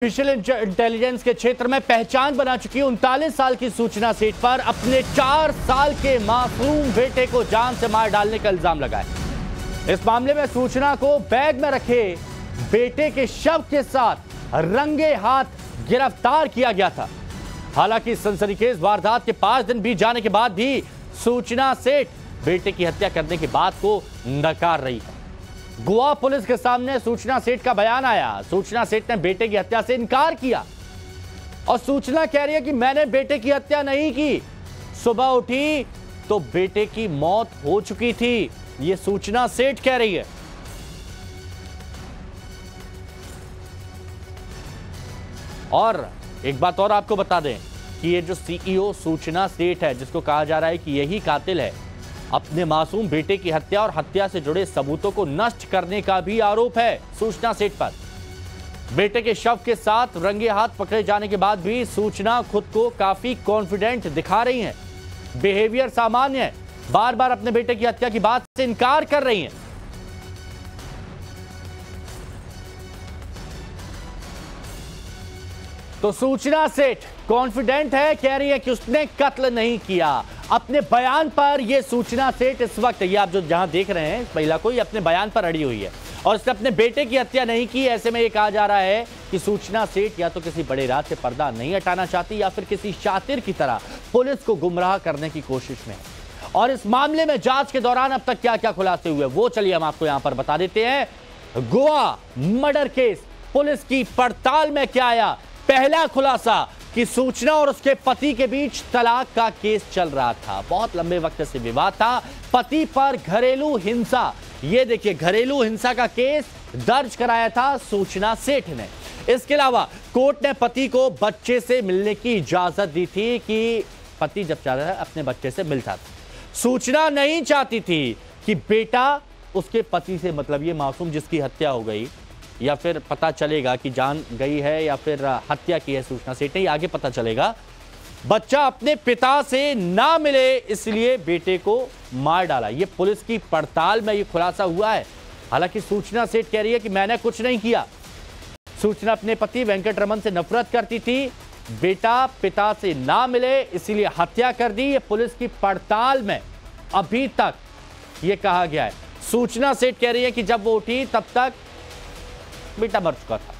Artificial intelligence के क्षेत्र में पहचान बना चुकी 39 साल की सूचना सेठ पर अपने 4 साल के मासूम बेटे को जान से मार डालने का इल्जाम लगा है। इस मामले में सूचना को बैग में रखे बेटे के शव के साथ रंगे हाथ गिरफ्तार किया गया था। हालांकि सनसनीखेज वारदात के 5 दिन बीत जाने के बाद भी सूचना सेठ बेटे की हत्या करने की बात को नकार रही है। गोवा पुलिस के सामने सूचना सेठ का बयान आया। सूचना सेठ ने बेटे की हत्या से इनकार किया और सूचना कह रही है कि मैंने बेटे की हत्या नहीं की। सुबह उठी तो बेटे की मौत हो चुकी थी, यह सूचना सेठ कह रही है। और एक बात और आपको बता दें कि ये जो सीईओ सूचना सेठ है, जिसको कहा जा रहा है कि यही कातिल है, अपने मासूम बेटे की हत्या और हत्या से जुड़े सबूतों को नष्ट करने का भी आरोप है सूचना सेठ पर। बेटे के शव के साथ रंगे हाथ पकड़े जाने के बाद भी सूचना खुद को काफी कॉन्फिडेंट दिखा रही हैं। बिहेवियर सामान्य है, बार बार अपने बेटे की हत्या की बात से इनकार कर रही हैं। तो सूचना सेठ कॉन्फिडेंट है, कह रही है कि उसने कत्ल नहीं किया। अपने बयान पर यह सूचना सेठ इस वक्त, ये आप जो जहां देख रहे हैं, महिला को ये अपने बयान पर अड़ी हुई है और उसने अपने बेटे की हत्या नहीं की। ऐसे में यह कहा जा रहा है कि सूचना सेठ या तो किसी बड़े राज से पर्दा नहीं हटाना चाहती या फिर किसी शातिर की तरह पुलिस को गुमराह करने की कोशिश में है। और इस मामले में जांच के दौरान अब तक क्या क्या खुलासे हुए वो चलिए हम आपको यहां पर बता देते हैं। गोवा मर्डर केस, पुलिस की पड़ताल में क्या आया? पहला खुलासा कि सूचना और उसके पति के बीच तलाक का केस चल रहा था। बहुत लंबे वक्त से विवाद था, पति पर घरेलू हिंसा। ये देखिए, घरेलू हिंसा का केस दर्ज कराया था सूचना सेठ ने। इसके अलावा कोर्ट ने पति को बच्चे से मिलने की इजाजत दी थी कि पति जब चाहता है अपने बच्चे से मिलता था। सूचना नहीं चाहती थी कि बेटा उसके पति से, मतलब ये मासूम जिसकी हत्या हो गई, या फिर पता चलेगा कि जान गई है या फिर हत्या की है सूचना सेठ ने, आगे पता चलेगा, बच्चा अपने पिता से ना मिले इसलिए बेटे को मार डाला। ये पुलिस की पड़ताल में ये खुलासा हुआ है। हालांकि सूचना सेठ कह रही है कि मैंने कुछ नहीं किया। सूचना अपने पति वेंकट रमन से नफरत करती थी, बेटा पिता से ना मिले इसलिए हत्या कर दी। ये पुलिस की पड़ताल में अभी तक ये कहा गया है। सूचना सेठ कह रही है कि जब वो उठी तब तक बेटा मर चुका था।